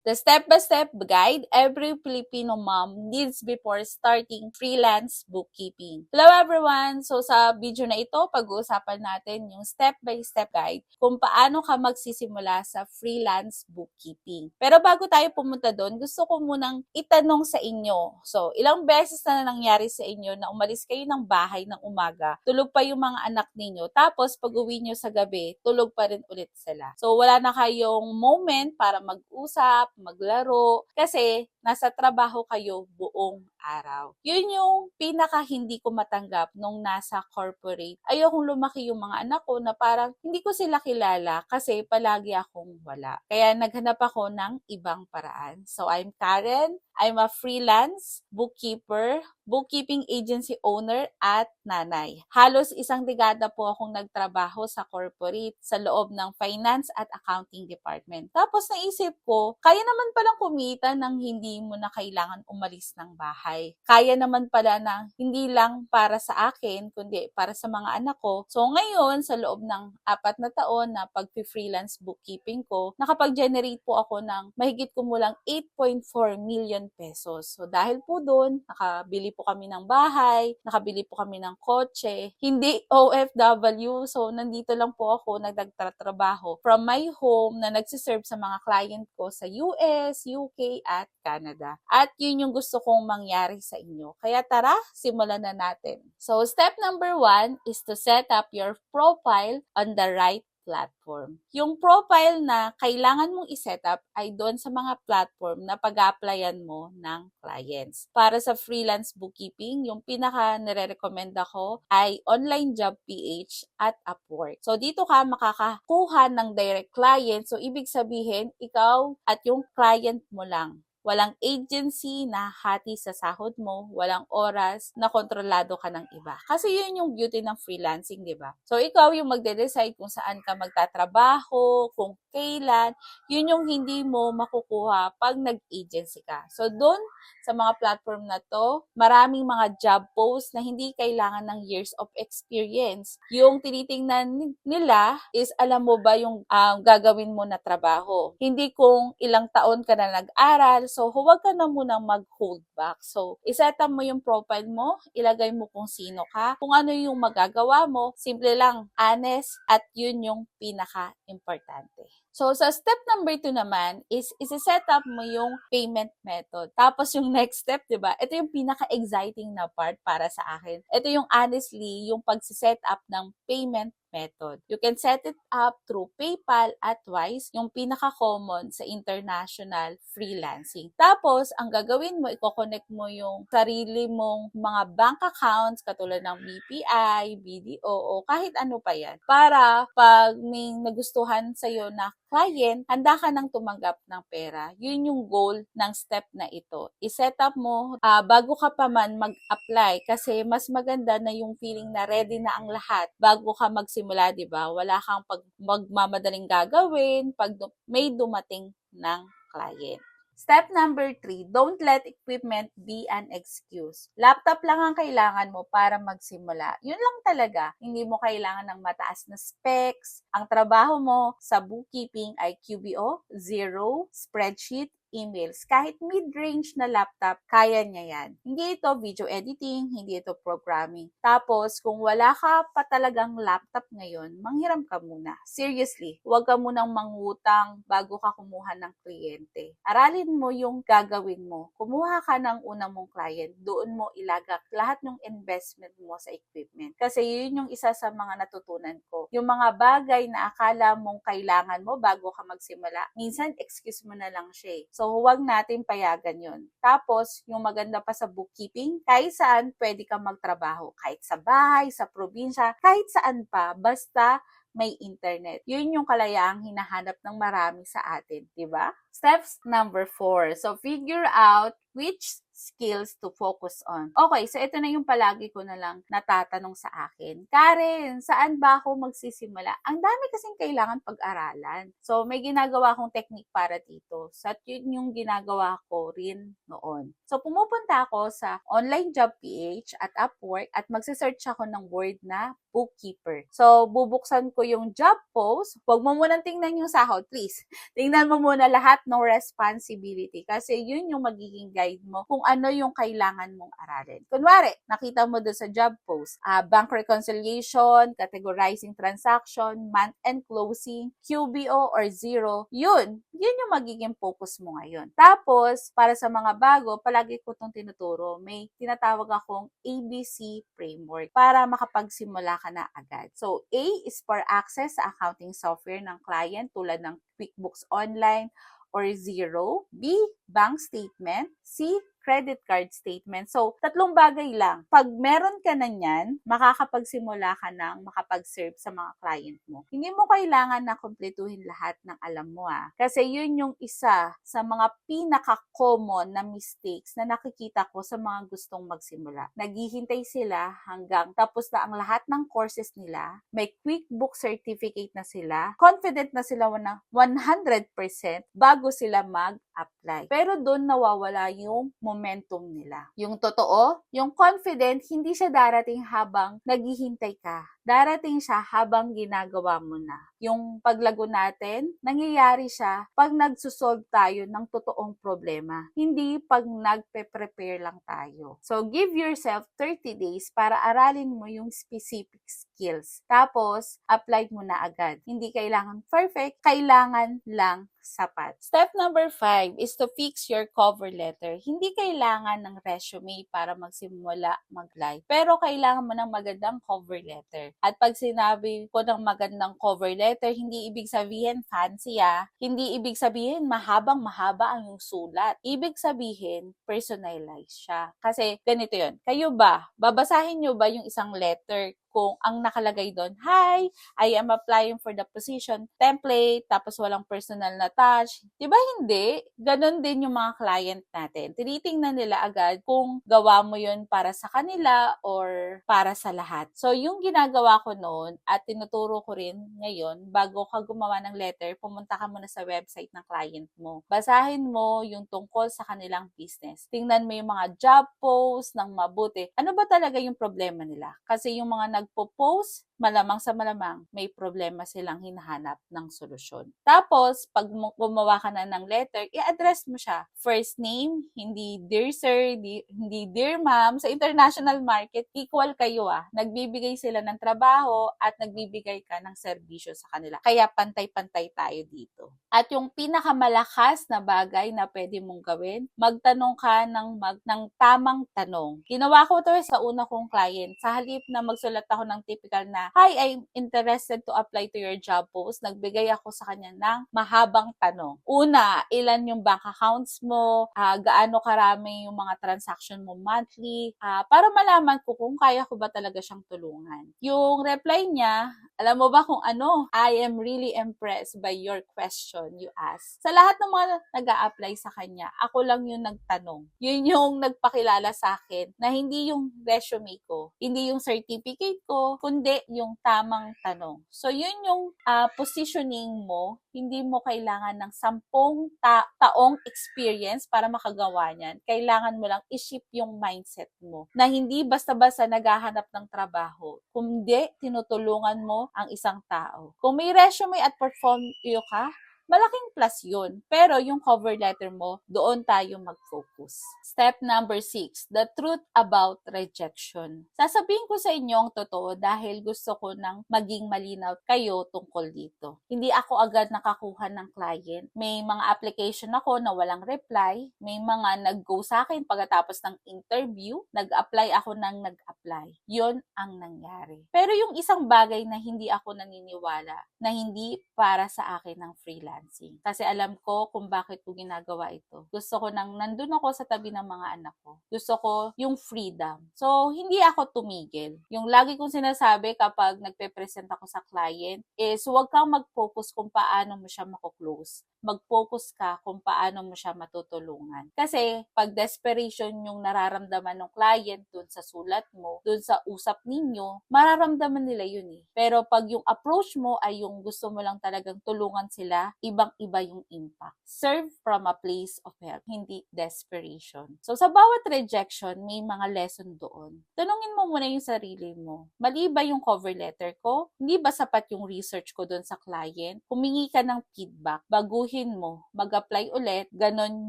The step-by-step guide every Filipino mom needs before starting freelance bookkeeping. Hello everyone! So sa video na ito, pag-uusapan natin yung step-by-step guide kung paano ka magsisimula sa freelance bookkeeping. Pero bago tayo pumunta doon, gusto ko munang itanong sa inyo. So, ilang beses na nangyari sa inyo na umalis kayo ng bahay ng umaga, tulog pa yung mga anak ninyo, tapos pag-uwi nyo sa gabi, tulog pa rin ulit sila. So, wala na kayong moment para mag-usap, maglaro, kasi nasa trabaho kayo buong araw. Yun yung pinaka hindi ko matanggap nung nasa corporate. Ayokong lumaki yung mga anak ko na parang hindi ko sila kilala kasi palagi akong wala. Kaya naghanap ako ng ibang paraan. So, I'm Karen. I'm a freelance bookkeeper, bookkeeping agency owner at nanay. Halos isang dekada po akong nagtrabaho sa corporate sa loob ng finance at accounting department. Tapos naisip ko, kaya naman palang kumita nang hindi mo na kailangan umalis ng bahay. Kaya naman pala na hindi lang para sa akin, kundi para sa mga anak ko. So ngayon, sa loob ng 4 na taon na pag-freelance bookkeeping ko, nakapag-generate po ako ng mahigit kumulang 8.4 million pesos. So dahil po doon, nakabili po kami ng bahay, nakabili po kami ng kotse, hindi OFW, so nandito lang po ako nagtatrabaho from my home na nagsiserve sa mga client ko sa US, UK at Canada. At yun yung gusto kong mangyari sa inyo. Kaya tara, simulan na natin. So step number 1 is to set up your profile on the right platform. Yung profile na kailangan mong iset up ay doon sa mga platform na pag-applyan mo ng clients. Para sa freelance bookkeeping, yung pinaka nire-recommend ako ay Online Job PH at Upwork. So dito ka makakakuha ng direct client. So ibig sabihin, ikaw at yung client mo lang. Walang agency na hati sa sahod mo, walang oras na kontrolado ka ng iba. Kasi yun yung beauty ng freelancing, di ba? So, ikaw yung magde-decide kung saan ka magtatrabaho, kung kailan, yun yung hindi mo makukuha pag nag-agency ka. So, doon sa mga platform na to, maraming mga job posts na hindi kailangan ng years of experience. Yung tinitingnan nila is alam mo ba yung gagawin mo na trabaho. Hindi kung ilang taon ka na nag-aral, so huwag ka na munang mag-hold back. So, iset up mo yung profile mo, ilagay mo kung sino ka, kung ano yung magagawa mo, simple lang, honest, at yun yung pinaka-importante. So, sa step number 2 naman is isi-set up mo yung payment method. Tapos yung next step, di ba? Ito yung pinaka-exciting na part para sa akin. Ito yung honestly, yung pag-set up ng payment method. You can set it up through PayPal at Wise, yung pinaka-common sa international freelancing. Tapos, ang gagawin mo, i-connect mo yung sarili mong mga bank accounts katulad ng BPI, BDO, o kahit ano pa yan. Para pag may nagustuhan sa'yo na client, handa ka nang tumanggap ng pera. Yun yung goal ng step na ito. I-set up mo bago ka pa man mag-apply kasi mas maganda na yung feeling na ready na ang lahat bago ka magsimula, di ba? Wala kang magmamadaling gagawin pag may dumating ng client. Step number 3, don't let equipment be an excuse. Laptop lang ang kailangan mo para magsimula. Yun lang talaga. Hindi mo kailangan ng mataas na specs. Ang trabaho mo sa bookkeeping ay QBO, Zero, spreadsheet, emails. Kahit mid-range na laptop, kaya niya yan. Hindi ito video editing, hindi ito programming. Tapos, kung wala ka pa talagang laptop ngayon, manghiram ka muna. Seriously, huwag ka munang mangutang bago ka kumuha ng kliyente. Aralin mo yung gagawin mo. Kumuha ka ng unang mong client, doon mo ilagak lahat ng investment mo sa equipment. Kasi yun yung isa sa mga natutunan ko. Yung mga bagay na akala mong kailangan mo bago ka magsimula, minsan excuse mo na lang siya. So, huwag natin payagan yun. Tapos, yung maganda pa sa bookkeeping, kahit saan pwede kang magtrabaho. Kahit sa bahay, sa probinsya, kahit saan pa, basta may internet. Yun yung kalayaang hinahanap ng marami sa atin, di ba? Steps number 4. So, figure out which skills to focus on. Okay, so ito na yung palagi ko na lang natatanong sa akin. Karen, saan ba ako magsisimula? Ang dami kasing kailangan pag-aralan. So, may ginagawa akong technique para dito. So, yun yung ginagawa ko rin noon. So, pumupunta ako sa Online Job PH at Upwork at magsisearch ako ng word na bookkeeper. So, bubuksan ko yung job post. Huwag mo munang tingnan yung sahod, please. Tingnan mo muna lahat ng responsibility kasi yun yung magiging guide mo kung ano yung kailangan mong aralin. Kunwari, nakita mo doon sa job post, bank reconciliation, categorizing transaction, month-end closing, QBO or zero, yun yung magiging focus mo ngayon. Tapos, para sa mga bago, palagi ko itong tinuturo. May tinatawag akong ABC framework para makapagsimula ka na agad. So, A is for access sa accounting software ng client tulad ng QuickBooks Online or Zero. B, bank statement. C, credit card statement. So, tatlong bagay lang. Pag meron ka na niyan, makakapagsimula ka ng makapag-serve sa mga client mo. Hindi mo kailangan na kumpletuhin lahat ng alam mo Kasi yun yung isa sa mga pinaka-common na mistakes na nakikita ko sa mga gustong magsimula. Naghihintay sila hanggang tapos na ang lahat ng courses nila, may QuickBook certificate na sila, confident na sila na 100% bago sila mag-apply. Pero doon nawawala yung momentum nila. Yung totoo, yung confident, hindi siya darating habang naghihintay ka. Darating siya habang ginagawa mo na. Yung paglago natin, nangyayari siya pag nagsusolve tayo ng totoong problema. Hindi pag nagpe-prepare lang tayo. So, give yourself 30 days para aralin mo yung specific skills. Tapos, apply mo na agad. Hindi kailangan perfect, kailangan lang sapat. Step number 5 is to fix your cover letter. Hindi kailangan ng resume para magsimula mag-live. Pero kailangan mo ng magandang cover letter. At pag sinabi ko ng magandang cover letter, hindi ibig sabihin fancy Hindi ibig sabihin mahaba ang yung sulat. Ibig sabihin personalized siya. Kasi ganito yun. Kayo ba? Babasahin nyo ba yung isang letter kung ang nakalagay doon, "Hi, I am applying for the position," template, tapos walang personal na touch. Diba hindi? Ganon din yung mga client natin. Tinitingnan nila agad kung gawa mo yun para sa kanila or para sa lahat. So, yung ginagawa ko noon at tinuturo ko rin ngayon, bago ka gumawa ng letter, pumunta ka muna sa website ng client mo. Basahin mo yung tungkol sa kanilang business. Tingnan mo yung mga job posts ng mabuti. Ano ba talaga yung problema nila? Kasi yung mga nagpo-post, malamang sa malamang, may problema silang hinahanap ng solusyon. Tapos, pag gumawa ka na ng letter, i-address mo siya. First name, hindi dear sir, hindi dear ma'am. Sa international market, equal kayo Nagbibigay sila ng trabaho at nagbibigay ka ng serbisyo sa kanila. Kaya pantay-pantay tayo dito. At yung pinakamalakas na bagay na pwede mong gawin, magtanong ka ng tamang tanong. Ginawa ko to sa una kong client. Sa halip na magsulat ako ng typical na, "Hi, I'm interested to apply to your job post," nagbigay ako sa kanya ng mahabang tanong. Una, ilan yung bank accounts mo, gaano karami yung mga transaction mo monthly, para malaman ko kung kaya ko ba talaga siyang tulungan. Yung reply niya, alam mo ba kung ano? "I am really impressed by your question you asked." Sa lahat ng mga nag-a-apply sa kanya, ako lang yung nagtanong. Yun yung nagpakilala sa akin na hindi yung resume ko, hindi yung certificate ko, kundi yung tamang tanong. So, yun yung positioning mo. Hindi mo kailangan ng 10 taong experience para makagawa niyan. Kailangan mo lang i-shift yung mindset mo na hindi basta-basta naghahanap ng trabaho, kundi tinutulungan mo ang isang tao. Kung may resume at portfolio ka, malaking plus yun. Pero yung cover letter mo, doon tayo mag-focus. Step number 6, the truth about rejection. Sasabihin ko sa inyo ang totoo dahil gusto ko nang maging malinaw kayo tungkol dito. Hindi ako agad nakakuha ng client. May mga application ako na walang reply. May mga nag-go sa akin pagkatapos ng interview. Nag-apply ako ng nag-apply. Yun ang nangyari. Pero yung isang bagay na hindi ako naniniwala, na hindi para sa akin ng freelance, freelancing. Kasi alam ko kung bakit ko ginagawa ito. Gusto ko nang nandun ako sa tabi ng mga anak ko. Gusto ko yung freedom. So, hindi ako tumigil. Yung lagi kong sinasabi kapag nagpe-present ako sa client is huwag kang mag-focus kung paano mo siya mako-close. Mag-focus ka kung paano mo siya matutulungan. Kasi pag desperation yung nararamdaman ng client dun sa sulat mo, dun sa usap ninyo, mararamdaman nila yun eh. Pero pag yung approach mo ay yung gusto mo lang talagang tulungan sila, ibang-iba yung impact. Serve from a place of help, hindi desperation. So sa bawat rejection, may mga lesson doon. Tanungin mo muna yung sarili mo. Mali ba yung cover letter ko? Hindi ba sapat yung research ko dun sa client? Humingi ka ng feedback, baguhin mo, mag-apply ulit, ganon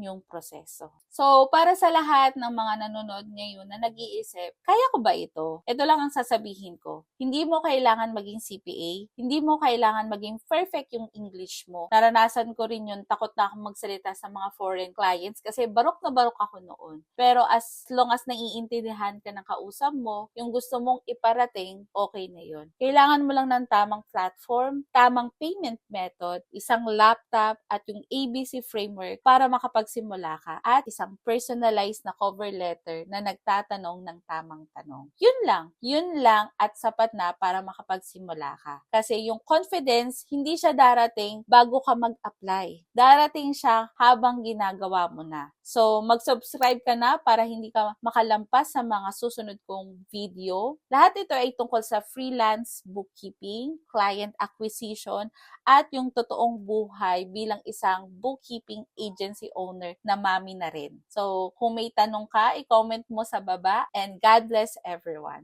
yung proseso. So, para sa lahat ng mga nanonood ngayon na nag-iisip, kaya ko ba ito? Ito lang ang sasabihin ko. Hindi mo kailangan maging CPA, hindi mo kailangan maging perfect yung English mo. Naranasan ko rin yun, takot na akong magsalita sa mga foreign clients kasi barok na barok ako noon. Pero as long as naiintindihan ka ng kausap mo, yung gusto mong iparating, okay na yun. Kailangan mo lang ng tamang platform, tamang payment method, isang laptop, at yung ABC framework para makapagsimula ka, at isang personalized na cover letter na nagtatanong ng tamang tanong. Yun lang at sapat na para makapagsimula ka. Kasi yung confidence, hindi siya darating bago ka mag-apply. Darating siya habang ginagawa mo na. So, mag-subscribe ka na para hindi ka makalampas sa mga susunod kong video. Lahat ito ay tungkol sa freelance bookkeeping, client acquisition, at yung totoong buhay bilang isang bookkeeping agency owner na mami na rin. So, kung may tanong ka, i-comment mo sa baba, and God bless everyone.